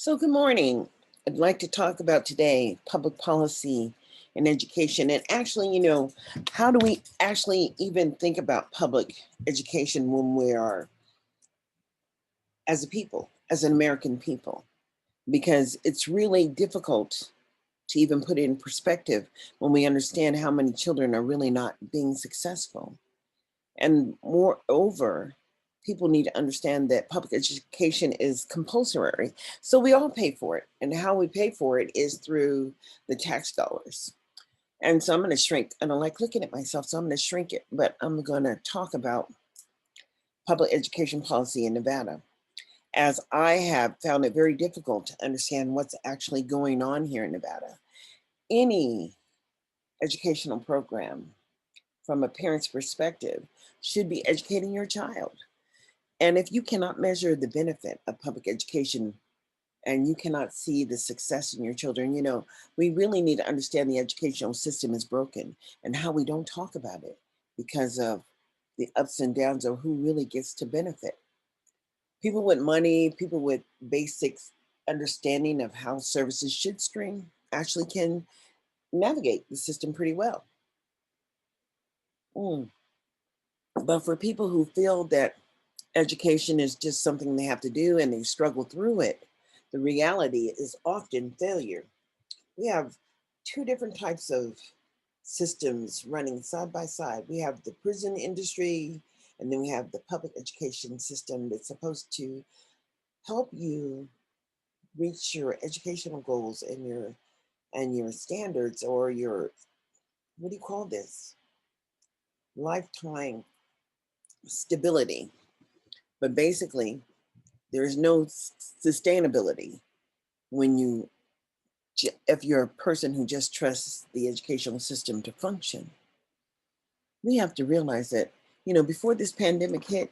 So good morning. I'd like to talk about today public policy and education. And actually, how do we actually even think about public education when we are, as a people, as an American people? Because it's really difficult to even put it in perspective when we understand how many children are really not being successful. And moreover, people need to understand that public education is compulsory. So we all pay for it. And how we pay for it is through the tax dollars. And so I'm going to shrink. I don't like looking at myself, so I'm going to shrink it. But I'm going to talk about public education policy in Nevada, as I have found it very difficult to understand what's actually going on here in Nevada. Any educational program, from a parent's perspective, should be educating your child. And if you cannot measure the benefit of public education and you cannot see the success in your children, we really need to understand the educational system is broken and how we don't talk about it because of the ups and downs of who really gets to benefit. People with money, people with basic understanding of how services should stream actually can navigate the system pretty well. But for people who feel that education is just something they have to do and they struggle through it, the reality is often failure. We have two different types of systems running side by side. We have the prison industry, and then we have the public education system that's supposed to help you reach your educational goals and your standards, or your, what do you call this, lifetime stability. But basically, there is no sustainability when if you're a person who just trusts the educational system to function. We have to realize that, before this pandemic hit,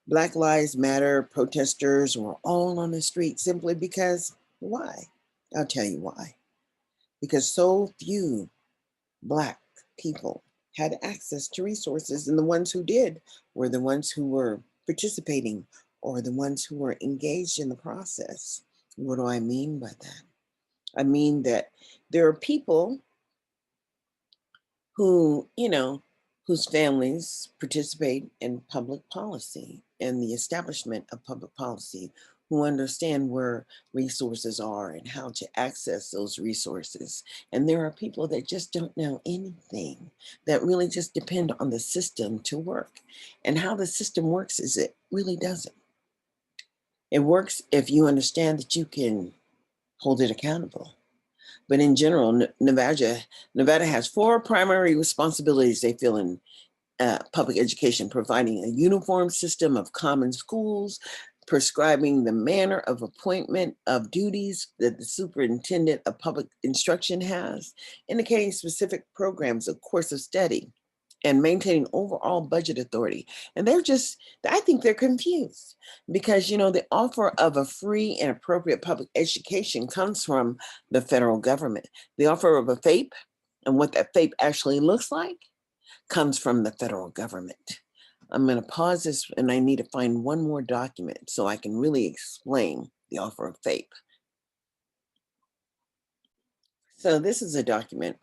Black Lives Matter protesters were all on the street simply because, why? I'll tell you why. Because so few Black people had access to resources, and the ones who did were the ones who were participating or the ones who were engaged in the process. What do I mean by that? I mean that there are people who, whose families participate in public policy and the establishment of public policy, who understand where resources are and how to access those resources. And there are people that just don't know anything, that really just depend on the system to work. And how the system works is it really doesn't. It works if you understand that you can hold it accountable. But in general, Nevada has four primary responsibilities they feel in public education: providing a uniform system of common schools, prescribing the manner of appointment of duties that the superintendent of public instruction has, indicating specific programs of course of study, and maintaining overall budget authority. And I think they're confused because, the offer of a free and appropriate public education comes from the federal government. The offer of a FAPE and what that FAPE actually looks like comes from the federal government. I'm going to pause this, and I need to find one more document so I can really explain the offer of FAPE. So this is a document.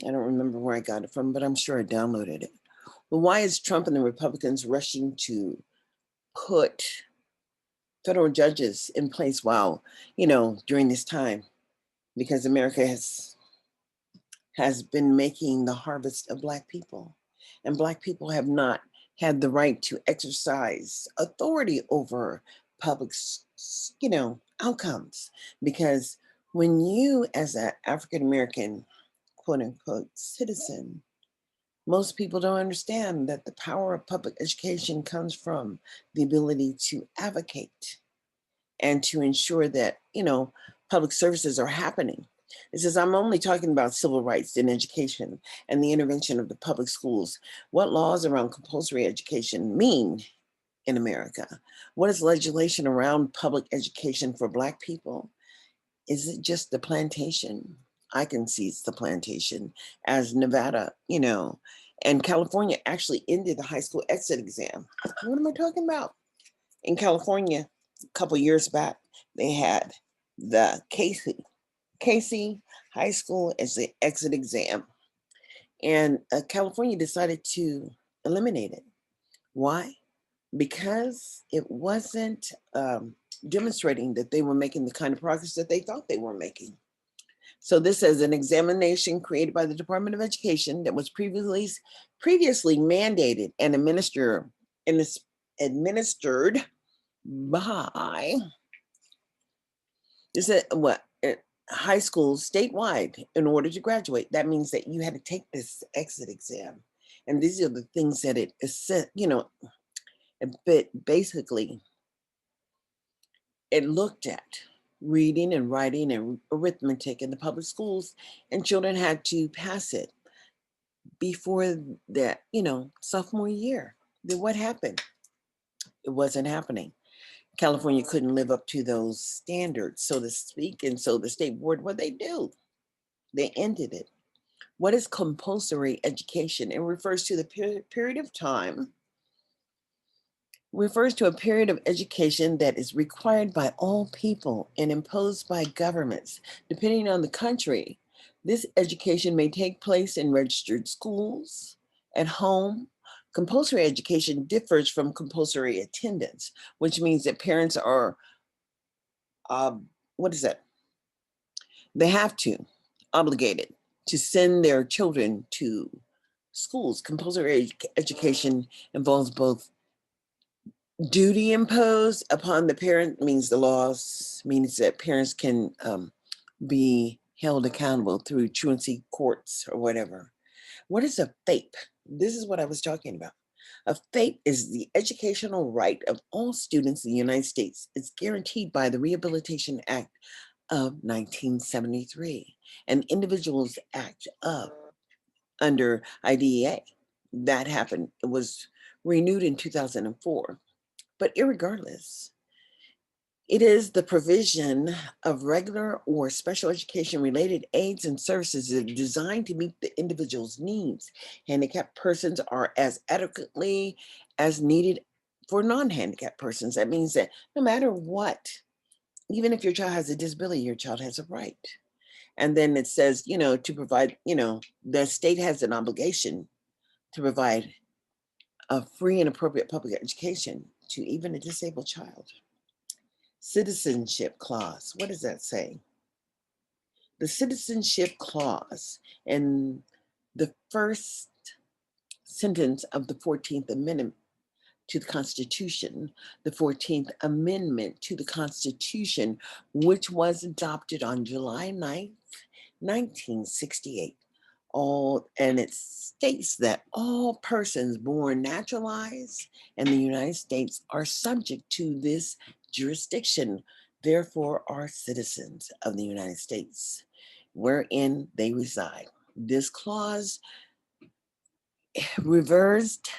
I don't remember where I got it from, but I'm sure I downloaded it. But why is Trump and the Republicans rushing to put federal judges in place while, during this time? Because America has been making the harvest of Black people, and Black people have not had the right to exercise authority over public, outcomes. Because when you, as an African American, quote unquote, citizen, most people don't understand that the power of public education comes from the ability to advocate and to ensure that, public services are happening. It says, I'm only talking about civil rights and education and the intervention of the public schools. What laws around compulsory education mean in America? What is legislation around public education for Black people? Is it just the plantation? I can see it's the plantation, as Nevada, and California actually ended the high school exit exam. What am I talking about? In California, a couple years back, they had the Casey High School as the exit exam. And California decided to eliminate it. Why? Because it wasn't demonstrating that they were making the kind of progress that they thought they were making. So this is an examination created by the Department of Education that was previously mandated and administered by high schools statewide in order to graduate. That means that you had to take this exit exam, and these are the things that it basically it looked at: reading and writing and arithmetic in the public schools, and children had to pass it before that, sophomore year. Then what happened? It wasn't happening. California couldn't live up to those standards, so to speak. And so the state board, what they do? They ended it. What is compulsory education? It refers to the period of time, refers to a period of education that is required by all people and imposed by governments. Depending on the country, this education may take place in registered schools, at home. Compulsory education differs from compulsory attendance, which means that parents are, what is that? They have to, obligated to send their children to schools. Compulsory education involves both duty imposed upon the parent, means the laws means that parents can be held accountable through truancy courts or whatever. What is a FAPE? This is what I was talking about. A FAPE is the educational right of all students in the United States. It's guaranteed by the Rehabilitation Act of 1973 and Individuals Act of under IDEA. That happened. It was renewed in 2004. But irregardless, it is the provision of regular or special education related aids and services that are designed to meet the individual's needs. Handicapped persons are as adequately as needed for non-handicapped persons. That means that no matter what, even if your child has a disability, your child has a right. And then it says, to provide, the state has an obligation to provide a free and appropriate public education to even a disabled child. Citizenship Clause. What does that say? The Citizenship Clause in the first sentence of the 14th Amendment to the Constitution, the 14th Amendment to the Constitution, which was adopted on July 9th, 1968. And it states that all persons born naturalized in the United States are subject to this jurisdiction, therefore are citizens of the United States, wherein they reside. This clause reversed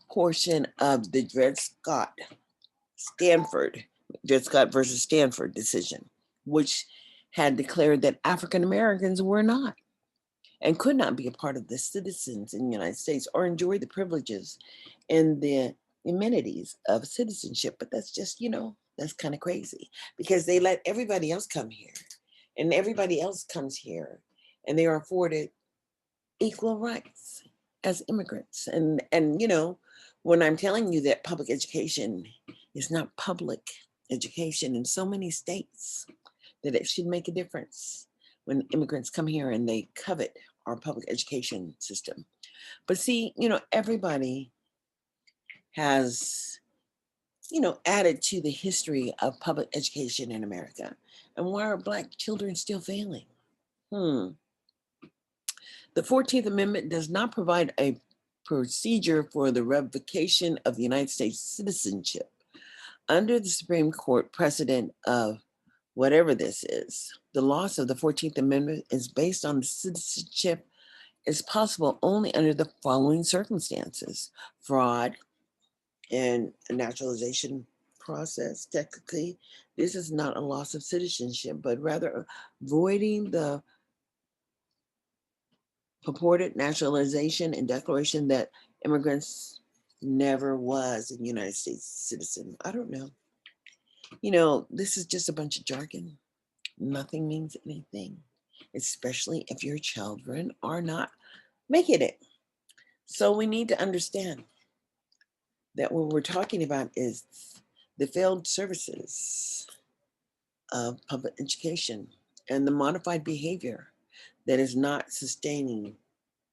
portion of the Dred Scott versus Stanford decision, which had declared that African Americans were not and could not be a part of the citizens in the United States or enjoy the privileges and the amenities of citizenship. But that's just, that's kind of crazy because they let everybody else come here and everybody else comes here and they are afforded equal rights as immigrants. And when I'm telling you that public education is not public education in so many states, that it should make a difference when immigrants come here and they covet our public education system. But see, everybody has, added to the history of public education in America. And why are Black children still failing? The 14th Amendment does not provide a procedure for the revocation of the United States citizenship. Under the Supreme Court precedent of whatever this is, the loss of the 14th Amendment is based on the citizenship is possible only under the following circumstances: fraud and a naturalization process. Technically, this is not a loss of citizenship, but rather voiding the purported naturalization and declaration that immigrants never was a United States citizen. I don't know. This is just a bunch of jargon. Nothing means anything, especially if your children are not making it. So we need to understand that what we're talking about is the failed services of public education and the modified behavior that is not sustaining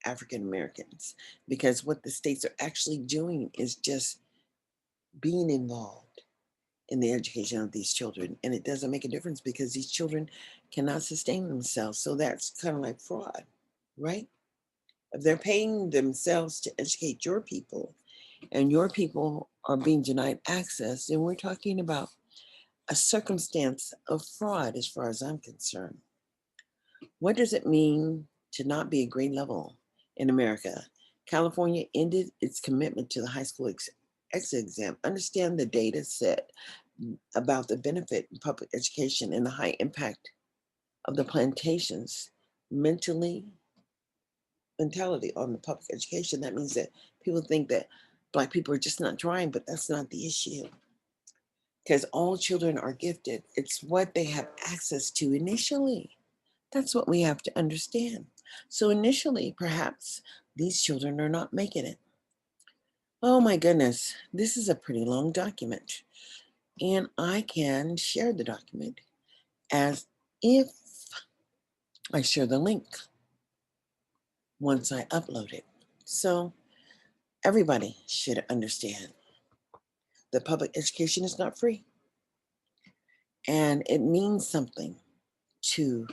African Americans, because what the states are actually doing is just being involved in the education of these children. And it doesn't make a difference because these children cannot sustain themselves. So that's kind of like fraud, right? If they're paying themselves to educate your people and your people are being denied access, then we're talking about a circumstance of fraud as far as I'm concerned. What does it mean to not be a grade level in America? California ended its commitment to the high school exit exam. Understand the data set about the benefit in public education and the high impact of the plantations mentality on the public education. That means that people think that Black people are just not trying, but that's not the issue. Because all children are gifted. It's what they have access to initially. That's what we have to understand. So initially, perhaps these children are not making it. Oh my goodness, this is a pretty long document. And I can share the document as if I share the link once I upload it. So everybody should understand that public education is not free. And it means something to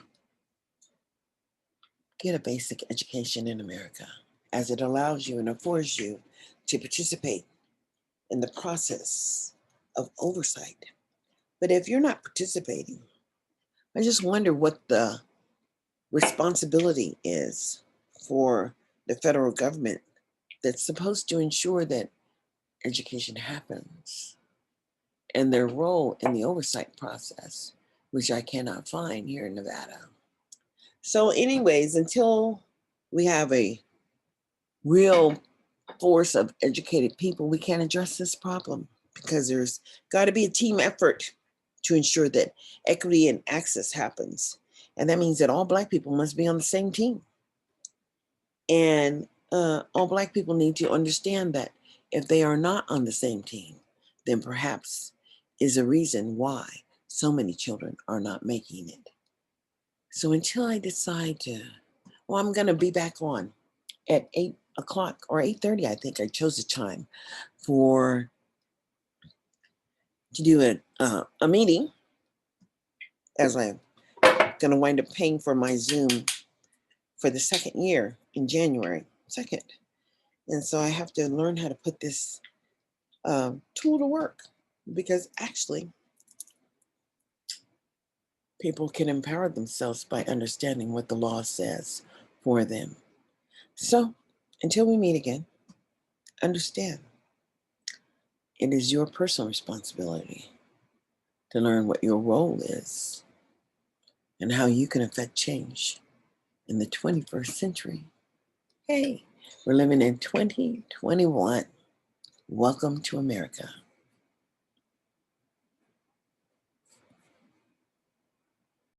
get a basic education in America, as it allows you and affords you to participate in the process of oversight. But if you're not participating, I just wonder what the responsibility is for the federal government that's supposed to ensure that education happens and their role in the oversight process, which I cannot find here in Nevada. So, anyways, until we have a real force of educated people, we can't address this problem because there's got to be a team effort to ensure that equity and access happens. And that means that all Black people must be on the same team. And all Black people need to understand that if they are not on the same team, then perhaps is a reason why so many children are not making it. So until I decide to, well, I'm going to be back on at 8 o'clock or 8:30, I think I chose a time to do a meeting, as I'm going to wind up paying for my Zoom for the second year in January 2nd. And so I have to learn how to put this tool to work, because actually people can empower themselves by understanding what the law says for them. So until we meet again, understand it is your personal responsibility to learn what your role is and how you can affect change in the 21st century. Hey, we're living in 2021. Welcome to America.